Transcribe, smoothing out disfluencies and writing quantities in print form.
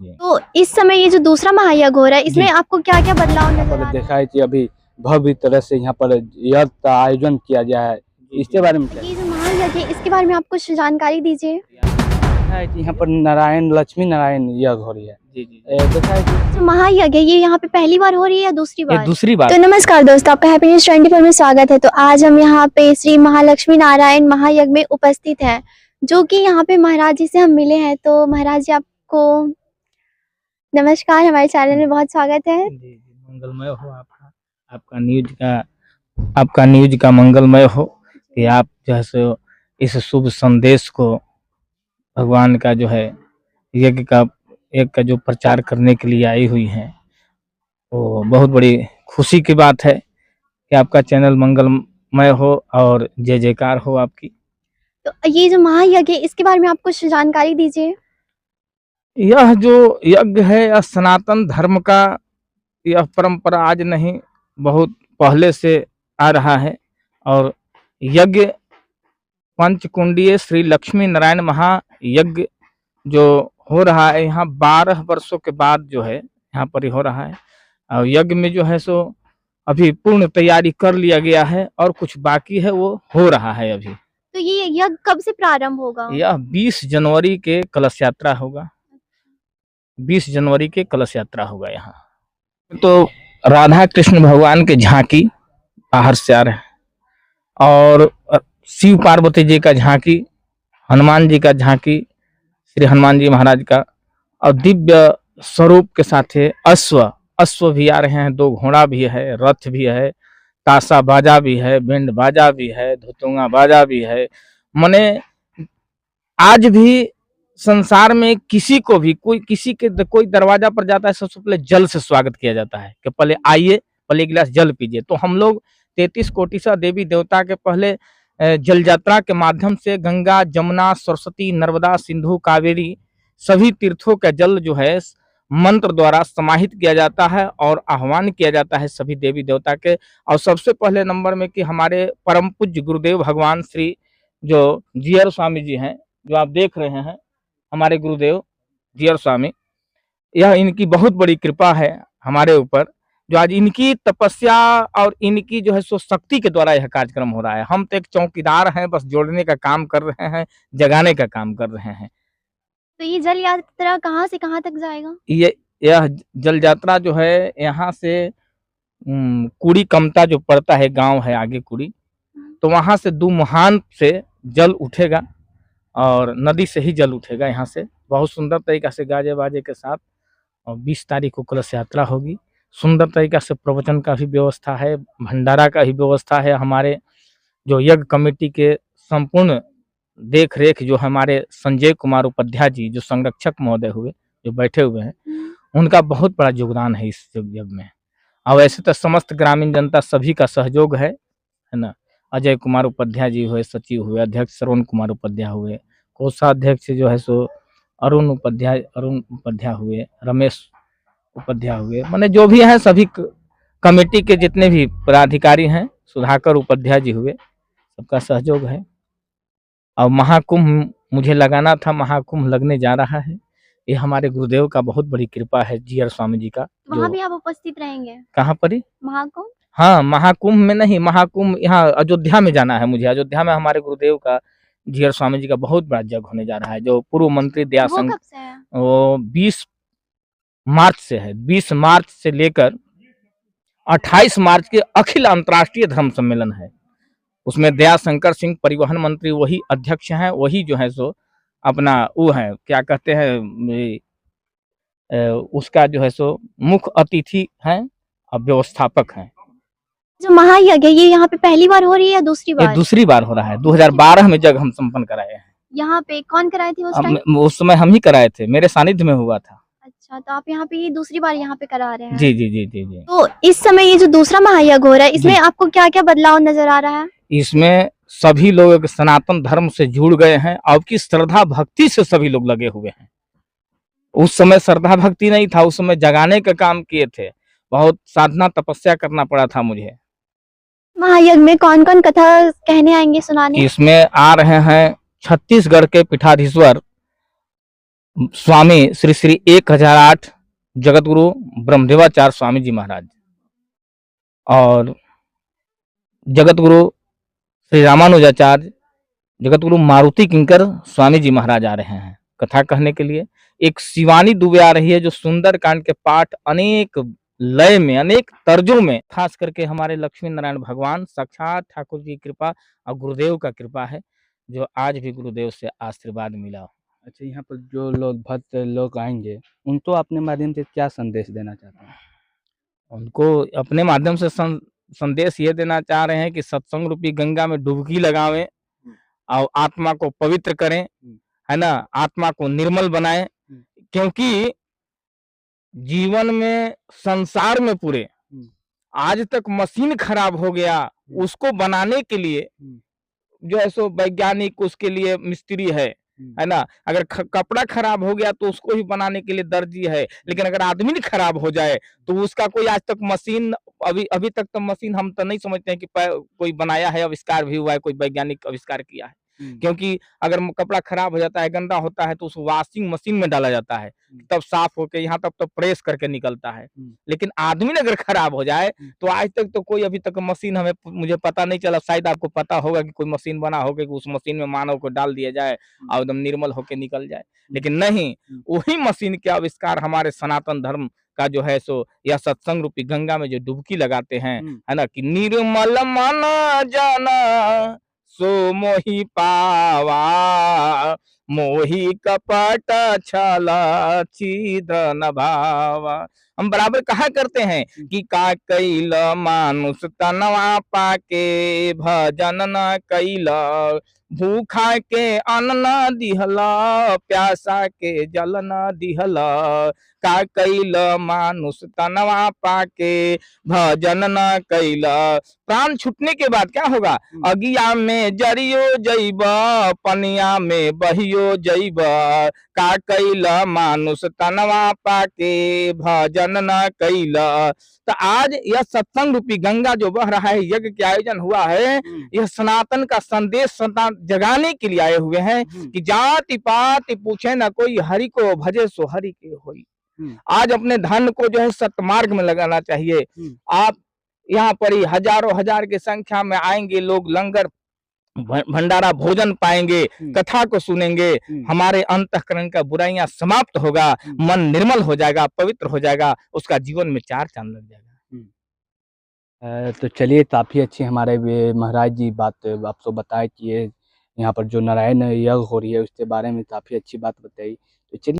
जी। तो इस समय ये जो दूसरा महायज्ञ हो रहा है, इसमें आपको क्या-क्या बदलाव नजर आ रहा है? देखा है कि अभी भव्य तरह से यहाँ पर यज्ञ का आयोजन किया गया है, इसके बारे में क्या? ये जो महायज्ञ है, इसके बारे में आप कुछ जानकारी दीजिए। देखा है कि यहाँ पर लक्ष्मी नारायण यज्ञ हो रही है। जी जी। देखा है कि जो महायज्ञ है, ये यहाँ पे पहली बार हो रही है या दूसरी ये बार? दूसरी बार। तो नमस्कार दोस्तों, आपका हैप्पी न्यूज 24 में स्वागत है। तो आज हम यहाँ पे श्री महालक्ष्मी नारायण महायज्ञ में उपस्थित हैं, जो कि यहाँ पे महाराज जी से हम मिले हैं। तो महाराज जी आपको नमस्कार, हमारे चैनल में बहुत स्वागत है। जी जी, मंगलमय हो आपका न्यूज का मंगलमय हो कि आप जो है सो इस शुभ संदेश को भगवान का जो है यज्ञ का जो प्रचार करने के लिए आई हुई हैं, वो बहुत बड़ी खुशी की बात है कि आपका चैनल मंगलमय हो और जय जयकार हो आपकी। तो ये जो महायज्ञ है, इसके बारे में आप कुछ जानकारी दीजिए। यह जो यज्ञ है यह सनातन धर्म का यह परंपरा आज नहीं, बहुत पहले से आ रहा है। और यज्ञ पंचकुंडीय श्री लक्ष्मी नारायण महायज्ञ जो हो रहा है यहाँ 12 वर्षों के बाद जो है यहाँ पर हो रहा है। और यज्ञ में जो है सो अभी पूर्ण तैयारी कर लिया गया है और कुछ बाकी है, वो हो रहा है अभी। तो ये यज्ञ कब से प्रारंभ होगा? यह 20 जनवरी के कलश यात्रा होगा। 20 जनवरी के कलश यात्रा होगा यहाँ। तो राधा कृष्ण भगवान के झांकी बाहर से आ रहे हैं और शिव पार्वती जी का झांकी, हनुमान जी का झांकी, श्री हनुमान जी महाराज का, और दिव्य स्वरूप के साथ अश्व भी आ रहे हैं, 2 घोड़ा भी है, रथ भी है, ताशा बाजा भी है, बैंड बाजा भी है, धुतुंगा बाजा भी है। मने आज भी संसार में किसी को भी कोई दरवाजा पर जाता है, सबसे पहले जल से स्वागत किया जाता है कि पहले आइए, पहले एक गिलास जल पीजिए। तो हम लोग 33 कोटि सा देवी देवता के पहले जल यात्रा के माध्यम से गंगा, जमुना, सरस्वती, नर्मदा, सिंधु, कावेरी सभी तीर्थों का जल जो है मंत्र द्वारा समाहित किया जाता है और आह्वान किया जाता है सभी देवी देवता के। और सबसे पहले नंबर में कि हमारे परम पूज्य गुरुदेव भगवान श्री जो जीयर स्वामी जी हैं, जो आप देख रहे हैं, हमारे गुरुदेव जीयर स्वामी, यह इनकी बहुत बड़ी कृपा है हमारे ऊपर, जो आज इनकी तपस्या और इनकी जो है सो शक्ति के द्वारा यह कार्यक्रम हो रहा है। हम तो एक चौकीदार हैं, बस जोड़ने का काम कर रहे हैं, जगाने का काम कर रहे हैं। तो ये जल यात्रा कहाँ से कहाँ तक जाएगा? यह जल यात्रा जो है यहाँ से कुड़ी कमता जो पड़ता है, गांव है आगे कुड़ी, तो वहां से दुमुहान से जल उठेगा और नदी से ही जल उठेगा यहाँ से, बहुत सुंदर तरीका से गाजे बाजे के साथ। और 20 तारीख को कलश यात्रा होगी। सुंदर तरीका से प्रवचन का भी व्यवस्था है, भंडारा का भी व्यवस्था है। हमारे जो यज्ञ कमेटी के संपूर्ण देख रेख जो हमारे संजय कुमार उपाध्याय जी, जो संरक्षक महोदय हुए, जो बैठे हुए हैं, उनका बहुत बड़ा योगदान है इस यज्ञ में। और वैसे तो समस्त ग्रामीण जनता सभी का सहयोग है ना। अजय कुमार उपाध्याय जी हुए सचिव हुए, अध्यक्ष श्रवण कुमार उपाध्याय हुए, कोषाध्यक्ष जो है सो अरुण उपाध्याय हुए, रमेश उपाध्याय हुए, माने जो भी हैं सभी कमेटी के जितने भी पदाधिकारी हैं, सुधाकर उपाध्याय जी हुए, सबका सहयोग है। और महाकुंभ मुझे लगाना था, महाकुंभ लगने जा रहा है। ये हमारे गुरुदेव का बहुत बड़ी कृपा है, जीयर स्वामी जी का। वहाँ भी आप उपस्थित रहेंगे? कहाँ पर ही? महाकुंभ? हाँ, महाकुंभ में नहीं, महाकुंभ यहाँ अयोध्या में जाना है मुझे। अयोध्या में हमारे गुरुदेव का, जीयर स्वामी जी का बहुत बड़ा यज्ञ होने जा रहा है, जो पूर्व मंत्री दयाशंकर, कब से है? वो 20 मार्च से है। 20 मार्च से लेकर 28 मार्च के अखिल अंतर्राष्ट्रीय धर्म सम्मेलन है। उसमें दयाशंकर सिंह परिवहन मंत्री वही अध्यक्ष हैं, वही जो है सो अपना वो है, क्या कहते हैं, उसका जो है सो मुख्य अतिथि हैं और व्यवस्थापक हैं। जो महायज्ञ है, ये यहाँ पे पहली बार हो रही है या दूसरी ये बार? दूसरी बार हो रहा है। 2012 में जब हम संपन्न कराए हैं। यहाँ पे कौन कराए थे उस टाइम? उस समय हम ही कराए थे, मेरे सानिध्य में हुआ था। अच्छा, तो आप यहाँ पे ये दूसरी बार यहाँ पे करा रहे हैं? जी जी जी जी जी। तो इस समय ये जो दूसरा महायज्ञ हो रहा है, इसमें आपको क्या क्या बदलाव नजर आ रहा है? इसमें सभी लोग सनातन धर्म से जुड़ गए हैं, आपकी श्रद्धा भक्ति से सभी लोग लगे हुए हैं। उस समय श्रद्धा भक्ति नहीं था, उस समय जगाने का काम किए थे, बहुत साधना तपस्या करना पड़ा था मुझे। महायज्ञ में कौन कौन कथा कहने आएंगे, सुनाने? इसमें आ रहे हैं छत्तीसगढ़ के पीठाधीश्वर स्वामी श्री श्री 1008 जगत गुरु ब्रह्मदेवाचार्य स्वामी जी महाराज और जगत गुरु श्री रामानुजाचार्य जगत गुरु मारुति किंकर स्वामी जी महाराज आ रहे हैं कथा कहने के लिए। एक शिवानी दुबे आ रही है जो सुंदर कांड के पाठ अनेक लय में, अनेक तर्जों में, खास करके हमारे लक्ष्मी नारायण भगवान साक्षात ठाकुर जी की कृपा और गुरुदेव का कृपा है जो आज भी गुरुदेव से आशीर्वाद मिला। अच्छा, यहाँ पर जो लोग भक्त लोग आएंगे उनको अपने माध्यम से क्या संदेश देना चाहते हैं? उनको अपने माध्यम से संदेश ये देना चाह रहे हैं कि सत्संग रूपी गंगा में डुबकी लगावें और आत्मा को पवित्र करें, है ना, आत्मा को निर्मल बनाएं, क्योंकि जीवन में, संसार में पूरे आज तक मशीन खराब हो गया, उसको बनाने के लिए जो है सो वैज्ञानिक उसके लिए मिस्त्री है ना। अगर कपड़ा खराब हो गया तो उसको ही बनाने के लिए दर्जी है, लेकिन अगर आदमी खराब हो जाए तो उसका कोई आज तक मशीन, अभी तक तो मशीन हम तो नहीं समझते हैं कि कोई बनाया है, आविष्कार भी हुआ है, कोई वैज्ञानिक आविष्कार किया है। क्योंकि अगर कपड़ा खराब हो जाता है, गंदा होता है, तो उस वॉशिंग मशीन में डाला जाता है, तब साफ होके यहाँ तक तो प्रेस करके निकलता है। लेकिन आदमी अगर खराब हो जाए तो आज तक तो कोई अभी तक मशीन मुझे पता नहीं चला, शायद आपको पता होगा कि कोई मशीन बना होगा कि उस मशीन में मानव को डाल दिया जाए और एकदम निर्मल होके निकल जाए। लेकिन नहीं, वही मशीन के आविष्कार हमारे सनातन धर्म का जो है सो यह सत्संग रूपी गंगा में जो डुबकी लगाते हैं, है ना, कि निर्मल मन जाना सो मोहि पावा, मोहि कपट छला छिद्र भावा। हम बराबर कहा करते हैं कि का कैल मानुष तनवा पाके भजन न कैल, भूखा के अन्न न दिहला, प्यासा के जल न दिहला, का कैल मानुष तनवा पाके भजन न कैला। प्राण छूटने के बाद क्या होगा? अगिया में जरियो जैब, पनिया में बहियो जैब, का कैला मानुष तनवा पाके भजन न कैला। तो आज यह सत्संग रूपी गंगा जो बह रहा है, यज्ञ के आयोजन हुआ है, यह सनातन का संदेश जगाने के लिए आए हुए हैं कि जाति पाति पूछे न कोई, हरि को भजे सो हरि के होई। आज अपने धन को जो है सत्मार्ग में लगाना चाहिए। आप यहाँ पर ही हजारों हजार की संख्या में आएंगे लोग, लंगर भंडारा भोजन पाएंगे, कथा को सुनेंगे, हमारे अंतःकरण का बुराइयां समाप्त होगा, मन निर्मल हो जाएगा, पवित्र हो जाएगा, उसका जीवन में चार चांद लग जाएगा। तो चलिए, काफ़ी अच्छी हमारे महाराज जी बात आपको बताए कि ये यहाँ पर जो नारायण यज्ञ हो रही है उसके बारे में काफ़ी अच्छी बात बताई। तो चलिए।